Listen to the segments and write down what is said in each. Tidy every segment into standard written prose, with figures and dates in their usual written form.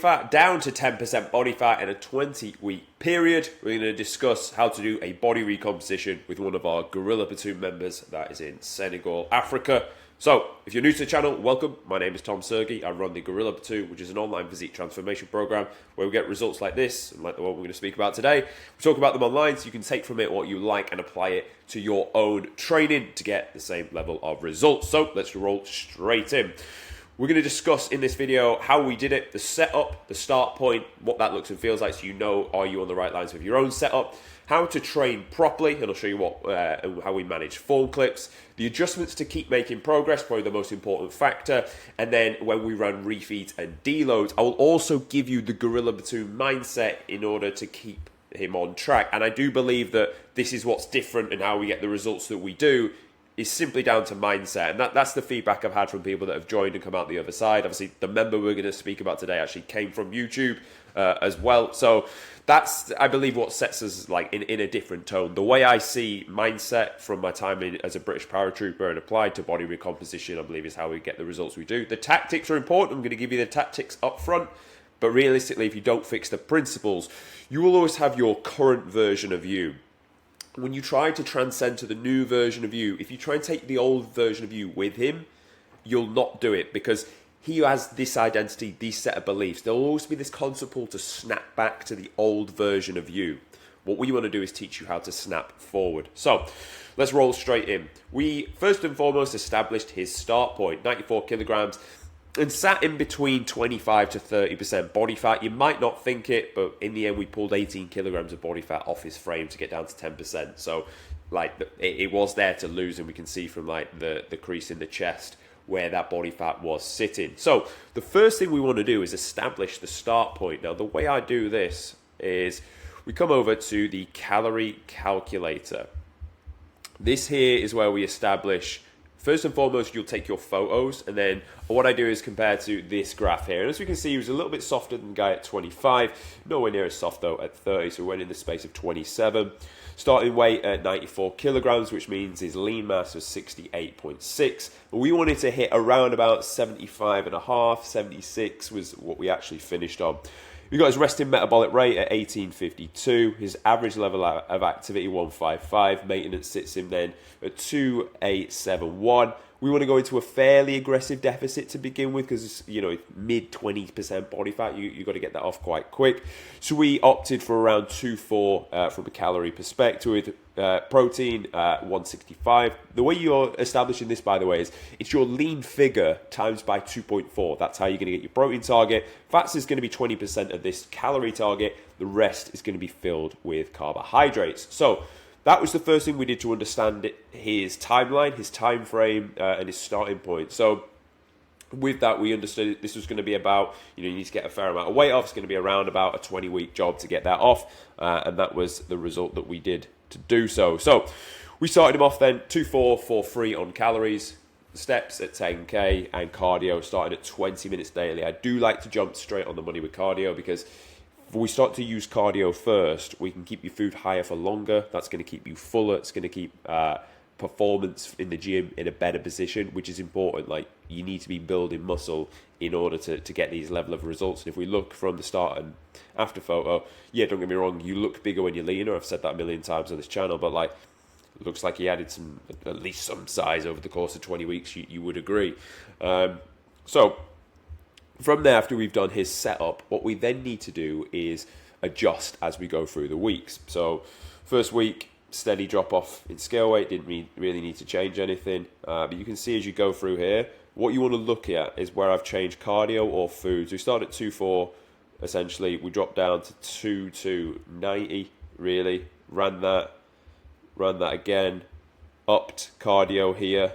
fat down to 10% body fat in a 20-week period. We're going to discuss how to do a body recomposition with one of our Gorilla Platoon members that is in Senegal, Africa. So, if you're new to the channel, welcome. My name is Tom Sergi. I run the Gorilla Platoon, which is an online physique transformation program where we get results like this, and like the one we're going to speak about today. We talk about them online so you can take from it what you like and apply it to your own training to get the same level of results. So, let's roll straight in. We're going to discuss in this video how we did it, the setup, the start point, what that looks and feels like so you know are you on the right lines with your own setup, how to train properly, and I'll show you how we manage form clips, the adjustments to keep making progress, probably the most important factor, and then when we run refeeds and deloads, I will also give you the Gorilla Platoon mindset in order to keep him on track. And I do believe that this is what's different and how we get the results that we do is simply down to mindset, and that's the feedback I've had from people that have joined and come out the other side. Obviously, the member we're going to speak about today actually came from YouTube as well, so that's, I believe, what sets us like in a different tone. The way I see mindset from my time as a British paratrooper and applied to body recomposition, I believe is how we get the results we do. The tactics are important. I'm going to give you the tactics up front, but realistically, if you don't fix the principles, you will always have your current version of you. When you try to transcend to the new version of you, if you try and take the old version of you with him, you'll not do it because he has this identity, this set of beliefs. There'll always be this constant pull to snap back to the old version of you. What we want to do is teach you how to snap forward. So let's roll straight in. We first and foremost established his start point, 94 kilograms. And sat in between 25 to 30% body fat. You might not think it, but in the end, we pulled 18 kilograms of body fat off his frame to get down to 10%. So, like, it was there to lose, and we can see from like the crease in the chest where that body fat was sitting. So, the first thing we want to do is establish the start point. Now, the way I do this is we come over to the calorie calculator. This here is where we establish. First and foremost, you'll take your photos, and then what I do is compare to this graph here. And as we can see, he was a little bit softer than the guy at 25, nowhere near as soft though at 30, so we went in the space of 27. Starting weight at 94 kilograms, which means his lean mass was 68.6. We wanted to hit around about 75.5, 76 was what we actually finished on. We got his resting metabolic rate at 1852, his average level of activity 155, maintenance sits him then at 2871. We want to go into a fairly aggressive deficit to begin with because, you know, mid 20% body fat, you got to get that off quite quick. So we opted for around 2.4 from a calorie perspective with protein 165. The way you're establishing this, by the way, is it's your lean figure times by 2.4. That's how you're going to get your protein target. Fats is going to be 20% of this calorie target. The rest is going to be filled with carbohydrates. So that was the first thing we did to understand his timeline, his time frame, and his starting point. So with that, we understood this was going to be about, you need to get a fair amount of weight off. It's going to be around about a 20-week job to get that off, and that was the result that we did to do so. So we started him off then 2.443 on calories, steps at 10k, and cardio started at 20 minutes daily. I do like to jump straight on the money with cardio because if we start to use cardio first, we can keep your food higher for longer. That's going to keep you fuller. It's going to keep performance in the gym in a better position, which is important. Like, you need to be building muscle in order to get these level of results. And if we look from the start and after photo, yeah, don't get me wrong, you look bigger when you're leaner. I've said that a million times on this channel, but like, it looks like he added at least some size over the course of 20 weeks. You would agree. So from there, after we've done his setup, what we then need to do is adjust as we go through the weeks. So first week, steady drop off in scale weight, didn't really need to change anything. But you can see as you go through here, what you want to look at is where I've changed cardio or foods. We start at 2.4, essentially. We dropped down to 2.90, really. Ran that again. Upped cardio here.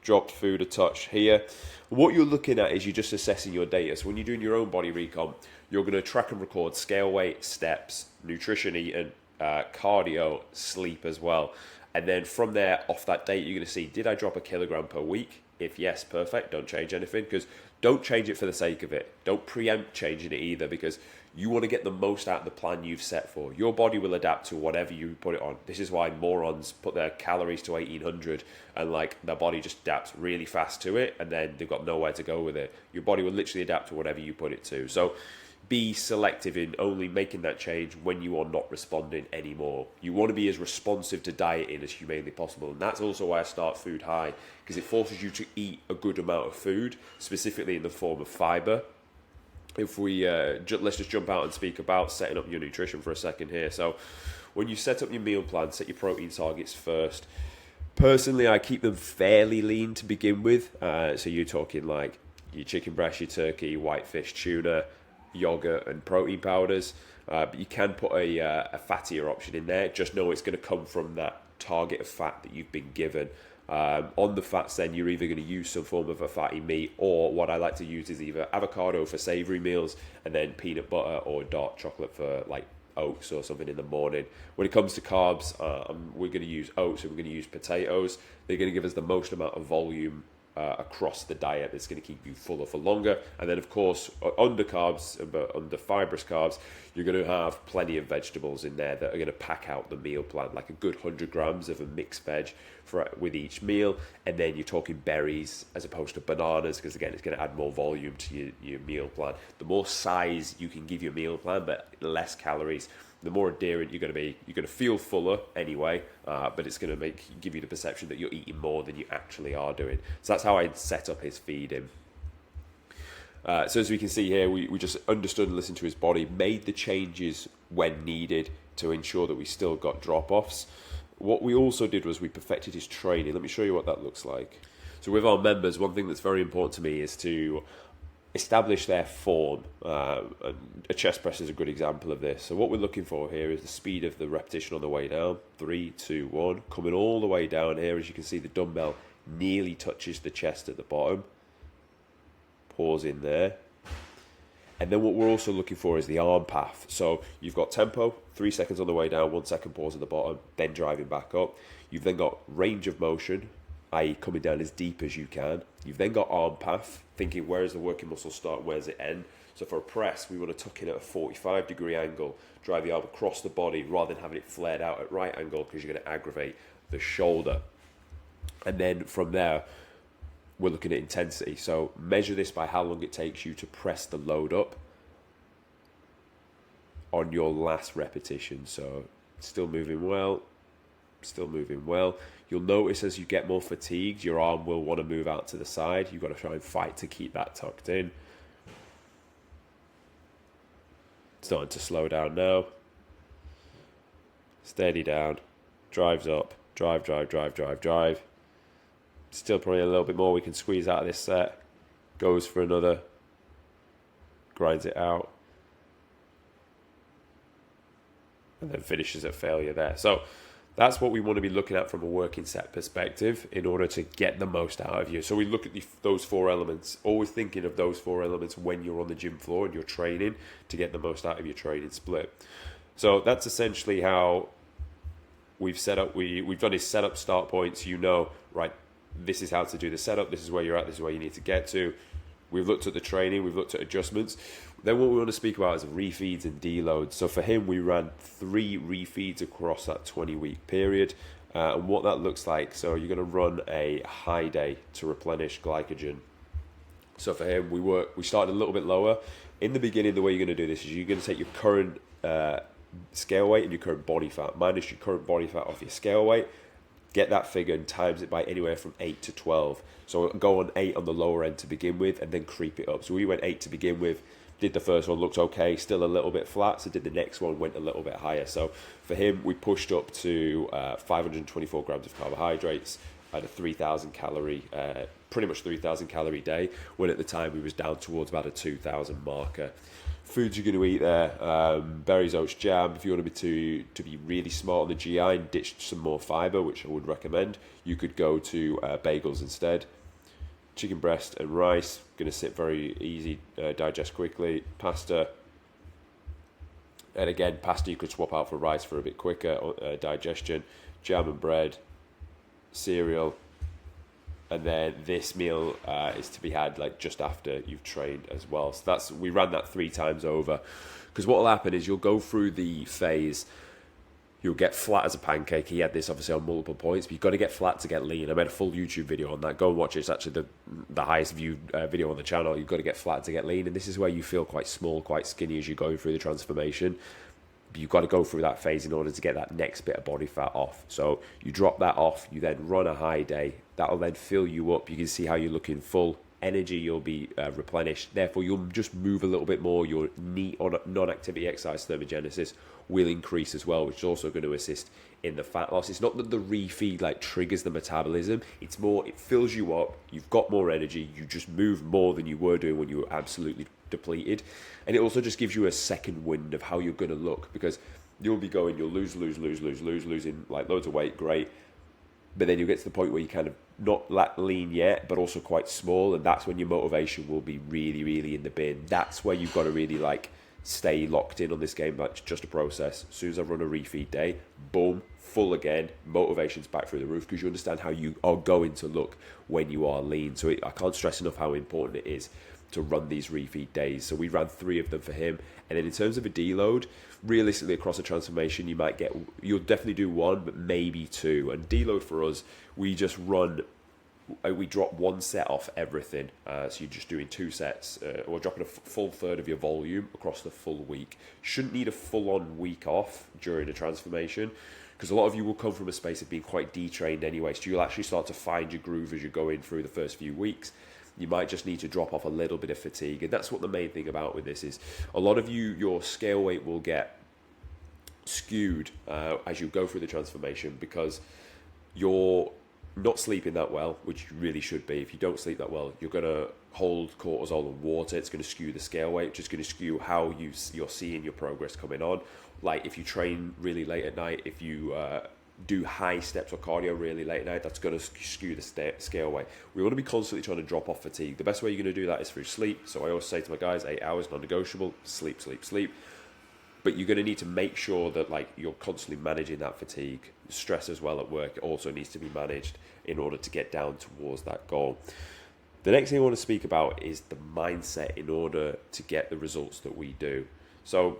Dropped food a touch here. What you're looking at is you're just assessing your data. So when you're doing your own body recomp, you're going to track and record scale weight, steps, nutrition eaten, cardio, sleep as well. And then from there, off that date, you're going to see, did I drop a kilogram per week? If yes, perfect. Don't change anything, because don't change it for the sake of it. Don't preempt changing it either, because you want to get the most out of the plan you've set for. Your body will adapt to whatever you put it on. This is why morons put their calories to 1800 and like their body just adapts really fast to it, and then they've got nowhere to go with it. Your body will literally adapt to whatever you put it to. So be selective in only making that change when you are not responding anymore. You want to be as responsive to dieting as humanly possible, and that's also why I start food high, because it forces you to eat a good amount of food, specifically in the form of fiber. If we let's just jump out and speak about setting up your nutrition for a second here. So when you set up your meal plan, set your protein targets first. Personally, I keep them fairly lean to begin with. So you're talking like your chicken breast, your turkey, whitefish, tuna, yogurt and protein powders, but you can put a fattier option in there. Just know it's going to come from that target of fat that you've been given. On the fats, then you're either going to use some form of a fatty meat, or what I like to use is either avocado for savory meals and then peanut butter or dark chocolate for like oats or something in the morning. When it comes to carbs, we're going to use oats and we're going to use potatoes. They're going to give us the most amount of volume across the diet that's going to keep you fuller for longer. And then of course under carbs, but under fibrous carbs, you're going to have plenty of vegetables in there that are going to pack out the meal plan, like a good 100 grams of a mixed veg with each meal. And then you're talking berries as opposed to bananas, because again it's going to add more volume to your meal plan. The more size you can give your meal plan but less calories, the more adherent you're going to be. You're going to feel fuller anyway, but it's going to give you the perception that you're eating more than you actually are doing. So that's how I set up his feeding. So as we can see here, we just understood and listened to his body, made the changes when needed to ensure that we still got drop-offs. What we also did was we perfected his training. Let me show you what that looks like. So with our members, one thing that's very important to me is to establish their form. And a chest press is a good example of this. So what we're looking for here is the speed of the repetition on the way down. 3, 2, 1. Coming all the way down here, as you can see, the dumbbell nearly touches the chest at the bottom. Pause in there. And then what we're also looking for is the arm path. So you've got tempo, 3 seconds on the way down, 1 second pause at the bottom, then driving back up. You've then got range of motion, i.e. coming down as deep as you can. You've then got arm path, thinking where does the working muscle start, where does it end? So for a press, we want to tuck in at a 45-degree angle, drive the arm across the body rather than having it flared out at right angle, because you're going to aggravate the shoulder. And then from there, we're looking at intensity. So measure this by how long it takes you to press the load up on your last repetition. So still moving well, still moving well. You'll notice as you get more fatigued, your arm will want to move out to the side. You've got to try and fight to keep that tucked in. Starting to slow down now. Steady down. Drives up. Drive, drive, drive, drive, drive. Still probably a little bit more we can squeeze out of this set. Goes for another. Grinds it out. And then finishes at failure there. So that's what we want to be looking at from a working set perspective in order to get the most out of you. So we look at those 4 elements, always thinking of those 4 elements when you're on the gym floor and you're training to get the most out of your training split. So that's essentially how we've set up. We've done his setup start points. You know, right, this is how to do the setup. This is where you're at. This is where you need to get to. We've looked at the training. We've looked at adjustments. Then what we want to speak about is refeeds and deloads. So for him, we ran 3 refeeds across that 20-week period. And what that looks like, so you're going to run a high day to replenish glycogen. So for him, we started a little bit lower. In the beginning, the way you're going to do this is you're going to take your current scale weight and your current body fat, minus your current body fat off your scale weight. Get that figure and times it by anywhere from 8 to 12. So go on 8 on the lower end to begin with and then creep it up. So we went 8 to begin with, did the first one, looked okay, still a little bit flat. So did the next one, went a little bit higher. So for him, we pushed up to 524 grams of carbohydrates at a 3,000 calorie, pretty much 3,000 calorie day, when at the time we was down towards about a 2,000 marker. Foods you're going to eat there, berries, oats, jam. If you want to be really smart on the GI and ditch some more fiber, which I would recommend, you could go to bagels instead. Chicken breast and rice, going to sit very easy, digest quickly. Pasta, and again, pasta you could swap out for rice for a bit quicker digestion. Jam and bread, cereal, and then this meal is to be had like just after you've trained as well. So we ran that 3 times over, because what will happen is you'll go through the phase. You'll get flat as a pancake. He had this obviously on multiple points, but you've got to get flat to get lean. I made a full YouTube video on that. Go and watch it. It's actually the highest viewed video on the channel. You've got to get flat to get lean. And this is where you feel quite small, quite skinny as you're going through the transformation. But you've got to go through that phase in order to get that next bit of body fat off. So you drop that off. You then run a high day. That'll then fill you up. You can see how you're looking full. Energy, you'll be replenished. Therefore, you'll just move a little bit more. Your NEAT or non-activity exercise thermogenesis will increase as well, which is also going to assist in the fat loss. It's not that the refeed like triggers the metabolism. It's more, it fills you up. You've got more energy. You just move more than you were doing when you were absolutely depleted. And it also just gives you a second wind of how you're going to look, because you'll be going, you'll losing like loads of weight, great. But then you'll get to the point where you kind of not that lean yet, but also quite small, and that's when your motivation will be really, really in the bin. That's where you've got to really like stay locked in on this game. That's just a process. As soon as I run a refeed day, boom, full again, motivation's back through the roof, because you understand how you are going to look when you are lean. So I can't stress enough how important it is to run these refeed days. So we ran 3 of them for him. And then in terms of a deload, realistically across a transformation, you'll definitely do 1, but maybe 2. And deload for us, we drop 1 set off everything. So you're just doing 2 sets, or dropping a full third of your volume across the full week. Shouldn't need a full-on week off during a transformation, because a lot of you will come from a space of being quite detrained anyway. So you'll actually start to find your groove as you're going through the first few weeks. You might just need to drop off a little bit of fatigue. And that's what the main thing about with this is, a lot of you, your scale weight will get skewed as you go through the transformation, because you're not sleeping that well, which you really should be. If you don't sleep that well, you're going to hold cortisol and water. It's going to skew the scale weight, which is going to skew how you're seeing your progress coming on. Like if you train really late at night, if you do high steps or cardio really late at night, that's going to skew the scale weight. We want to be constantly trying to drop off fatigue. The best way you're going to do that is through sleep. So I always say to my guys, 8 hours non-negotiable, sleep. But you're going to need to make sure that like you're constantly managing that fatigue. Stress as well at work also needs to be managed in order to get down towards that goal. The next thing I want to speak about is the mindset in order to get the results that we do. So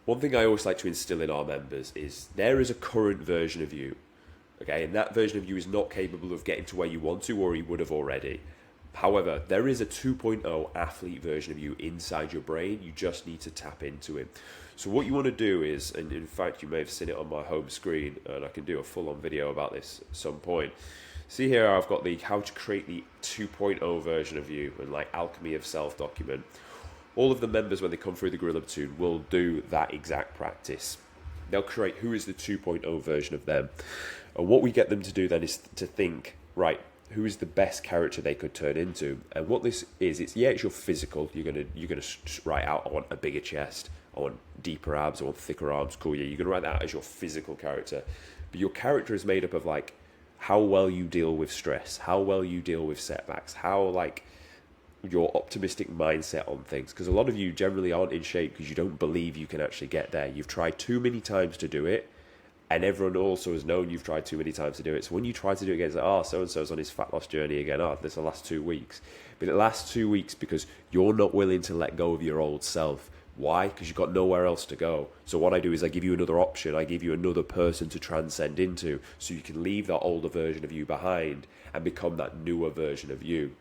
one thing I always like to instill in our members is there is a current version of you, okay? And that version of you is not capable of getting to where you want to, or he would have already. However, there is a 2.0 athlete version of you inside your brain. You just need to tap into it. So what you want to do is, and in fact you may have seen it on my home screen, and I can do a full-on video about this at some point. See here, I've got the how to create the 2.0 version of you, and like Alchemy of Self document. All of the members, when they come through the Gorilla Platoon, will do that exact practice. They'll create who is the 2.0 version of them. And what we get them to do then is to think, right, who is the best character they could turn into? And what this is, it's your physical. You're gonna write out, I want a bigger chest, I want deeper abs, I want thicker arms. Cool, yeah, you're gonna write that out as your physical character. But your character is made up of like how well you deal with stress, how well you deal with setbacks, how like your optimistic mindset on things, because a lot of you generally aren't in shape because you don't believe you can actually get there. You've tried too many times to do it, and everyone also has known you've tried too many times to do it. So when you try to do it again, it's like, so-and-so's on his fat loss journey again. This the last 2 weeks. But it lasts 2 weeks because you're not willing to let go of your old self. Why? Because you've got nowhere else to go. So what I do is I give you another option. I give you another person to transcend into, so you can leave that older version of you behind and become that newer version of you.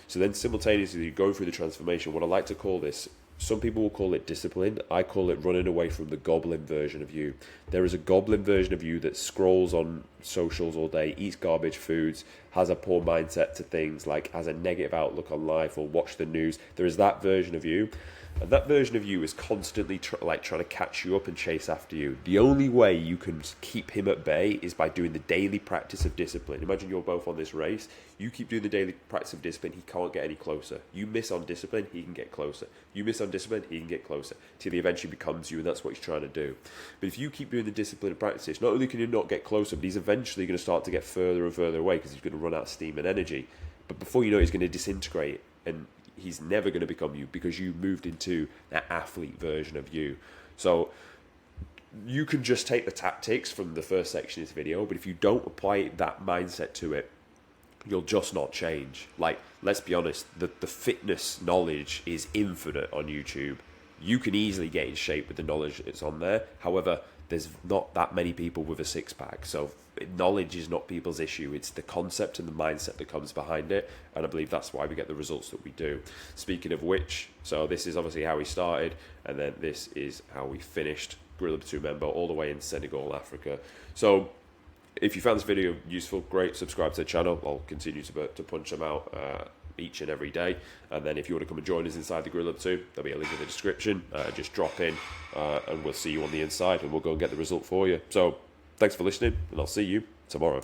So then simultaneously you go through the transformation. What I like to call this, some people will call it discipline. I call it running away from the goblin version of you. There is a goblin version of you that scrolls on socials all day, eats garbage foods, has a poor mindset to things, like has a negative outlook on life, or watch the news. There is that version of you. And that version of you is constantly trying to catch you up and chase after you. The only way you can keep him at bay is by doing the daily practice of discipline. Imagine you're both on this race. You keep doing the daily practice of discipline, he can't get any closer. You miss on discipline, he can get closer. You miss on discipline, he can get closer, till he eventually becomes you, and that's what he's trying to do. But if you keep doing the discipline and practice, not only can you not get closer, but he's eventually going to start to get further and further away, because he's going to run out of steam and energy. But before you know it, he's going to disintegrate, and he's never going to become you, because you moved into that athlete version of you. So you can just take the tactics from the first section of this video, but if you don't apply that mindset to it, you'll just not change. Like, let's be honest, the fitness knowledge is infinite on YouTube. You can easily get in shape with the knowledge that's on there. However, there's not that many people with a six-pack, so knowledge is not people's issue. It's the concept and the mindset that comes behind it, and I believe that's why we get the results that we do. Speaking of which, so this is obviously how we started, and then this is how we finished Gorilla Platoon member all the way in Senegal, Africa. So if you found this video useful, great, subscribe to the channel. I'll continue to punch them out each and every day. And then if you want to come and join us inside the Gorilla Platoon, there'll be a link in the description. Just drop in and we'll see you on the inside, and we'll go and get the result for you. So thanks for listening, and I'll see you tomorrow.